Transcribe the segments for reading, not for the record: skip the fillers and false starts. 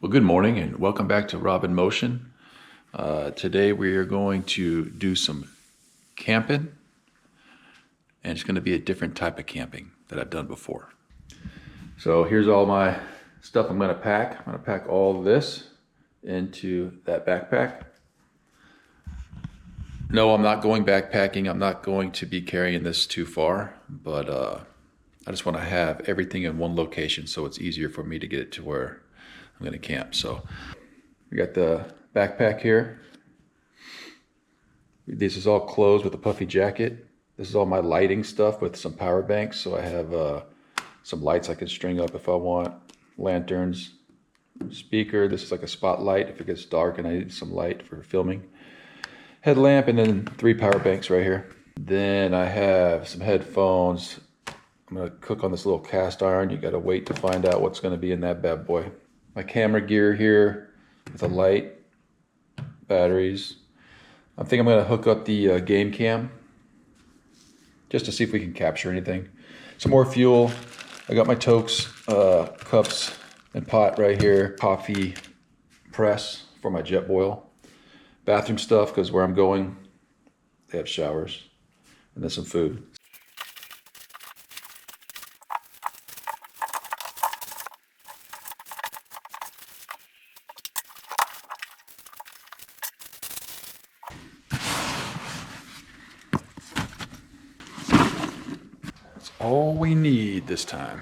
Well, good morning and welcome back to Rob in Motion. Today we are going to do some camping, and it's going to be a different type of camping that I've done before. So here's all my stuff I'm going to pack. I'm going to pack all of this into that backpack. No, I'm not going backpacking. I'm not going to be carrying this too far, but I just want to have everything in one location so it's easier for me to get it to where I'm going to camp. So we got the backpack here. This is all closed with a puffy jacket. This is all my lighting stuff with some power banks. So I have some lights I can string up if I want, lanterns, speaker. This is like a spotlight if it gets dark and I need some light for filming. Headlamp, and then 3 power banks right here. Then I have some headphones. I'm gonna cook on this little cast iron. You gotta wait to find out what's gonna be in that bad boy. My camera gear here with a light, batteries. I think I'm gonna hook up the game cam just to see if we can capture anything. Some more fuel. I got my Tokes cups and pot right here. Coffee press for my jet boil. Bathroom stuff, because where I'm going, they have showers. And then some food. That's all we need this time.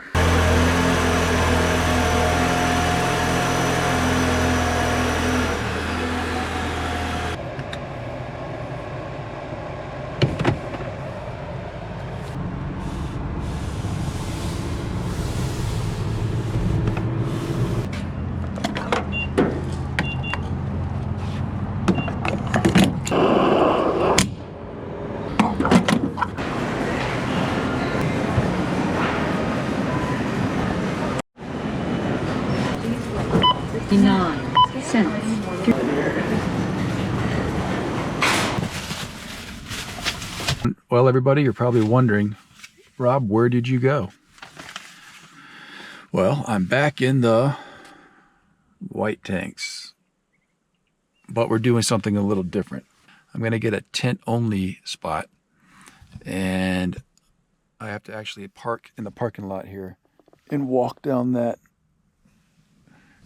Well, everybody, you're probably wondering, Rob, where did you go? Well, I'm back in the white tanks, but we're doing something a little different. I'm going to get a tent-only spot, and I have to actually park in the parking lot here and walk down that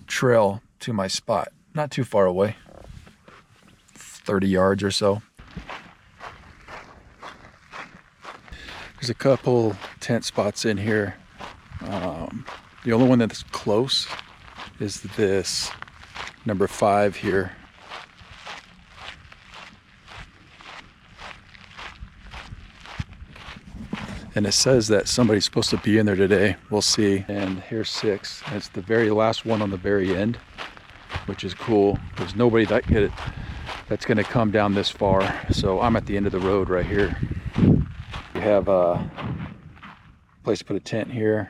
trail to my spot. Not too far away, 30 yards or so. There's a couple tent spots in here. The only one that's close is this number 5 here. And it says that somebody's supposed to be in there today. We'll see. And here's 6. It's the very last one on the very end, which is cool. There's nobody that's going to come down this far. So I'm at the end of the road right here. We have a place to put a tent here.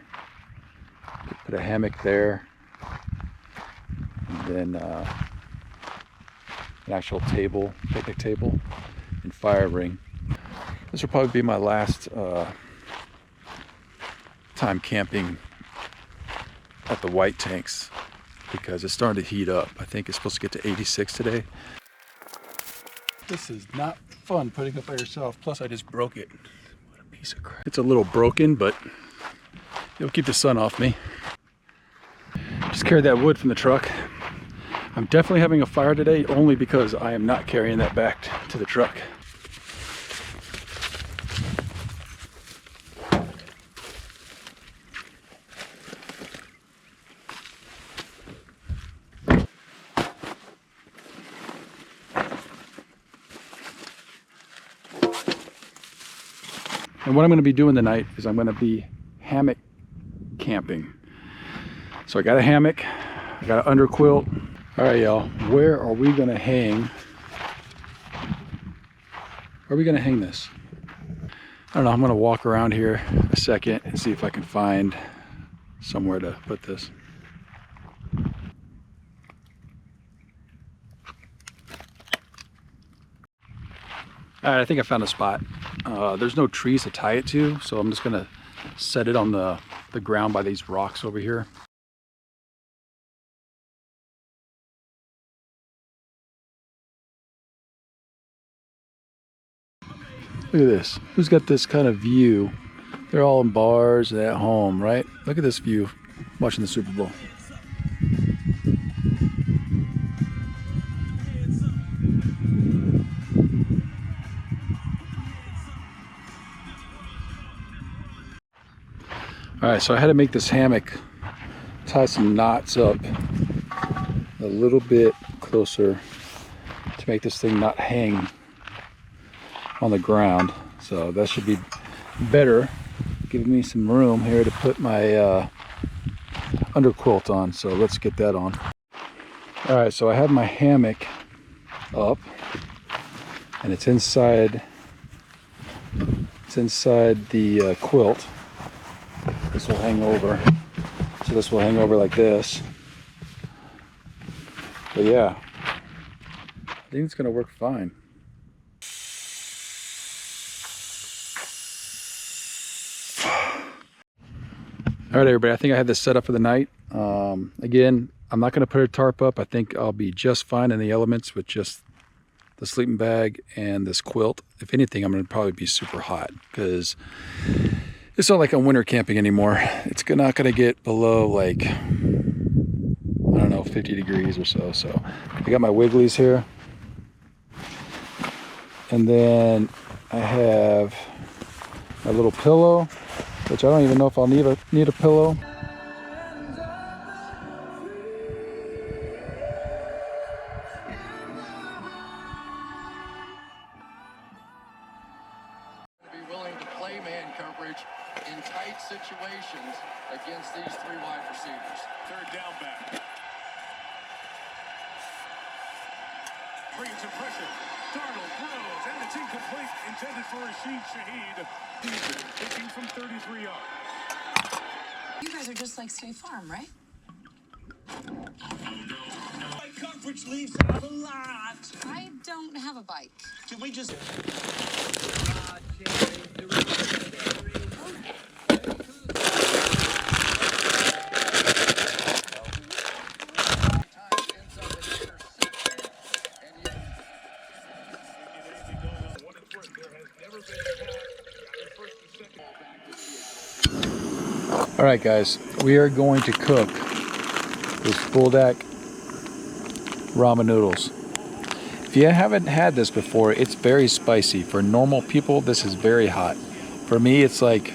Put a hammock there. And then an actual table, picnic table, and fire ring. This will probably be my last time camping at the white tanks because it's starting to heat up. I think it's supposed to get to 86 today. This is not fun putting up by yourself. Plus I just broke it. What a piece of crap. It's a little broken, but it'll keep the sun off me. Just carried that wood from the truck. I'm definitely having a fire today only because I am not carrying that back to the truck. And what I'm going to be doing tonight is I'm going to be hammock camping. So I got a hammock, I got an underquilt. All right, y'all, where are we going to hang? Where are we going to hang this? I don't know, I'm going to walk around here a second and see if I can find somewhere to put this. All right, I think I found a spot. There's no trees to tie it to, so I'm just gonna set it on the ground by these rocks over here. Look at this. Who's got this kind of view? They're all in bars and at home, right? Look at this view watching the Super Bowl. All right, so I had to make this hammock, tie some knots up a little bit closer to make this thing not hang on the ground. So that should be better, giving me some room here to put my underquilt on. So let's get that on. All right, so I have my hammock up and it's inside the quilt. This will hang over. So this will hang over like this. But yeah, I think it's gonna work fine. All right, everybody, I think I have this set up for the night. Again, I'm not gonna put a tarp up. I think I'll be just fine in the elements with just the sleeping bag and this quilt. If anything, I'm gonna probably be super hot because it's not like I'm winter camping anymore. It's not gonna get below like, I don't know, 50 degrees or so. So I got my wigglies here. And then I have my little pillow, which I don't even know if I'll need a pillow. Be willing to play man coverage in tight situations against these three wide receivers. Third down back. Bringing some pressure. Darnold throws, and it's incomplete. Intended for Rashid Shaheed. Taking from 33 yards. You guys are just like State Farm, right? My coverage leaves out a lot. I don't have a bike. Can we just... All right, guys, we are going to cook this buldak ramen noodles. If you haven't had this before, it's very spicy. For normal people, this is very hot. For me, it's like,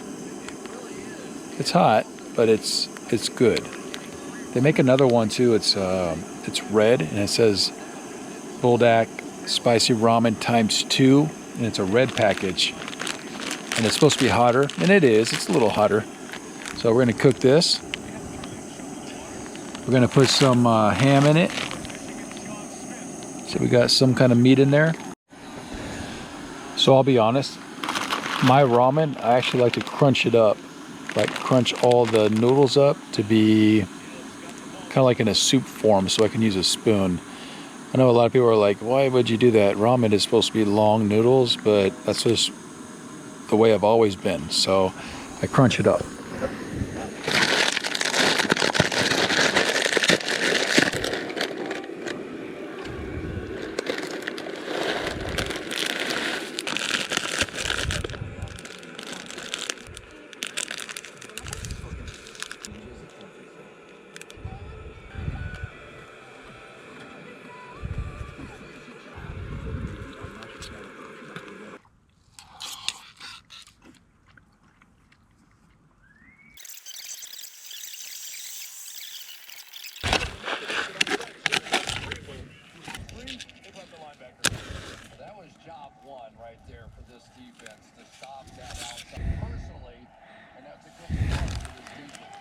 it's hot, but it's good. They make another one too. It's red and it says buldak spicy ramen ×2, and it's a red package. And it's supposed to be hotter, and it is. It's a little hotter. So we're gonna cook this. We're gonna put some ham in it. So we got some kind of meat in there. So I'll be honest, my ramen, I actually like to crunch it up. Like crunch all the noodles up to be kind of like in a soup form so I can use a spoon. I know a lot of people are like, why would you do that? Ramen is supposed to be long noodles, but that's just the way I've always been. So I crunch it up. Right there for this defense to stop that outside personally, and that's a good start for this defense.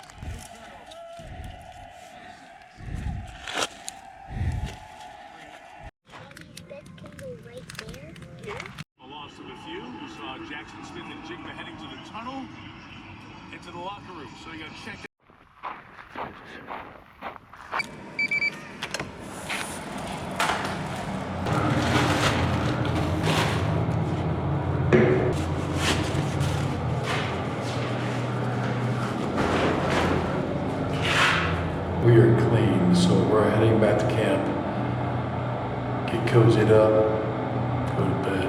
A loss of a few. We saw Jackson Smith and Jigba heading to the tunnel, into the locker room. So you got to check that. We are clean, so we're heading back to camp. Get cozied up, go to bed.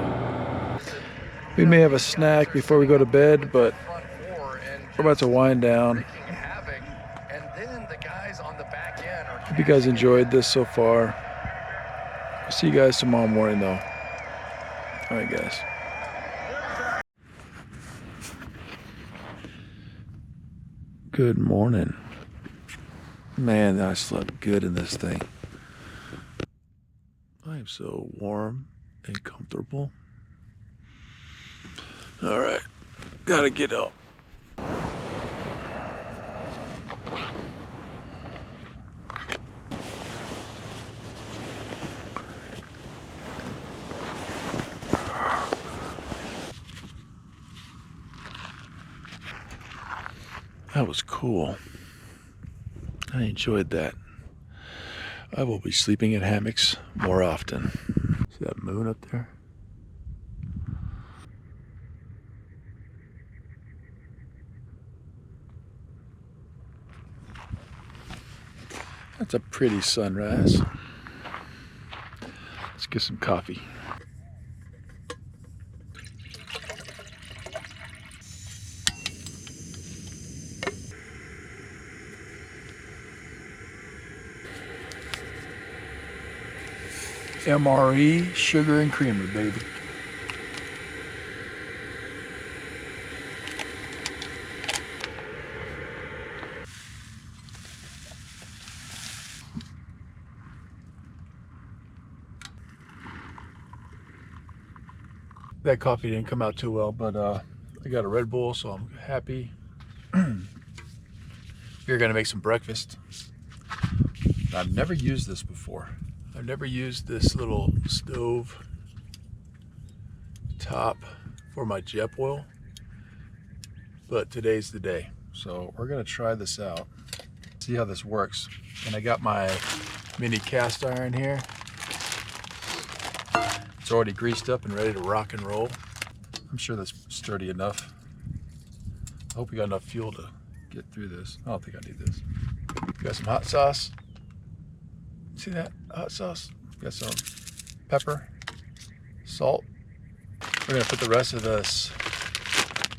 We may have a snack before we go to bed, but we're about to wind down. Hope you guys enjoyed this so far. I'll see you guys tomorrow morning, though. All right, guys. Good morning. Man, I slept good in this thing. I am so warm and comfortable. All right, gotta get up. That was cool. I enjoyed that. I will be sleeping in hammocks more often. See that moon up there? That's a pretty sunrise. Let's get some coffee. MRE sugar and creamer, baby. That coffee didn't come out too well, but I got a Red Bull, so I'm happy. We're gonna make some breakfast. I've never used this before. I've never used this little stove top for my jet oil, but today's the day. So we're gonna try this out, see how this works. And I got my mini cast iron here. It's already greased up and ready to rock and roll. I'm sure that's sturdy enough. I hope we got enough fuel to get through this. I don't think I need this. Got some hot sauce. See that? Hot sauce. Got some pepper, salt. We're gonna put the rest of this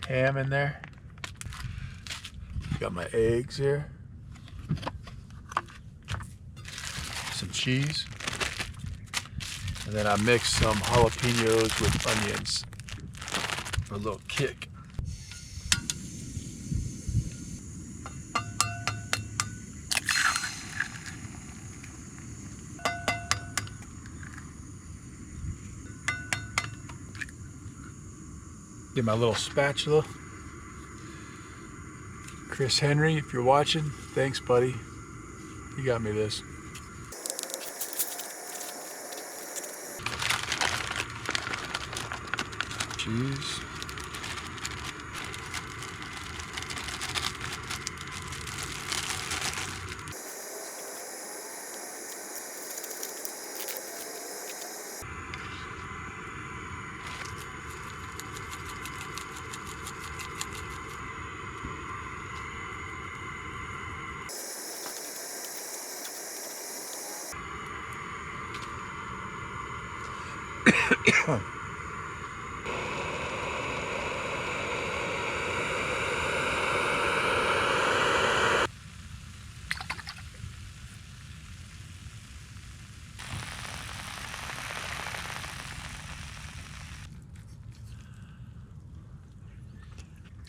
ham in there. Got my eggs here. Some cheese. And then I mix some jalapenos with onions for a little kick. Get my little spatula. Chris Henry, if you're watching, thanks, buddy. You got me this. Cheese.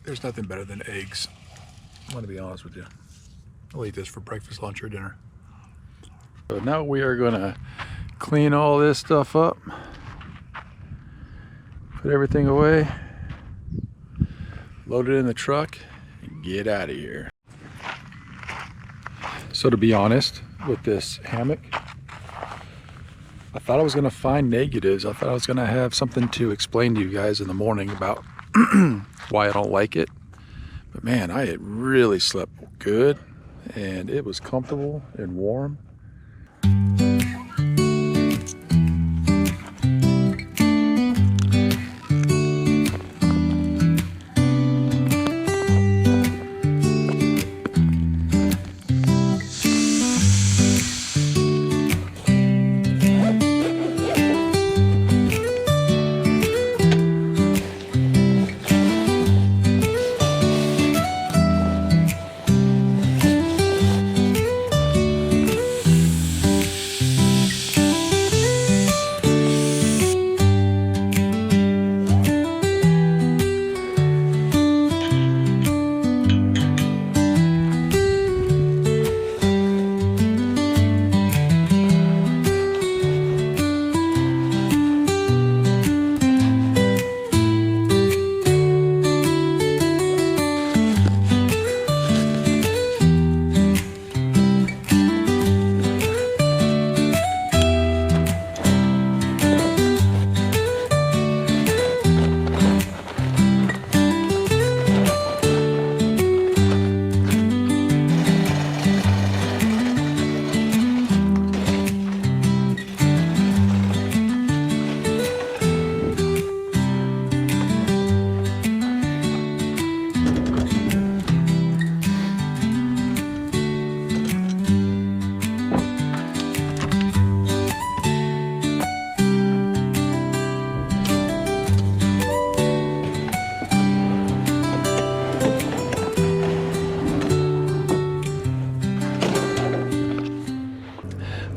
There's nothing better than eggs. I want to be honest with you. I'll eat this for breakfast, lunch, or dinner. So now we are going to clean all this stuff up, put everything away, load it in the truck, and get out of here. So to be honest, with this hammock, I thought I was going to find negatives. I thought I was going to have something to explain to you guys in the morning about why I don't like it. But man, I had really slept good, and it was comfortable and warm.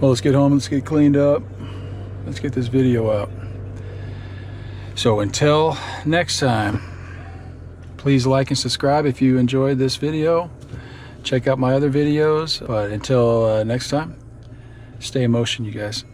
Well, let's get home. Let's get cleaned up. Let's get this video out. So until next time, please like and subscribe if you enjoyed this video. Check out my other videos. But until next time, stay in motion, you guys.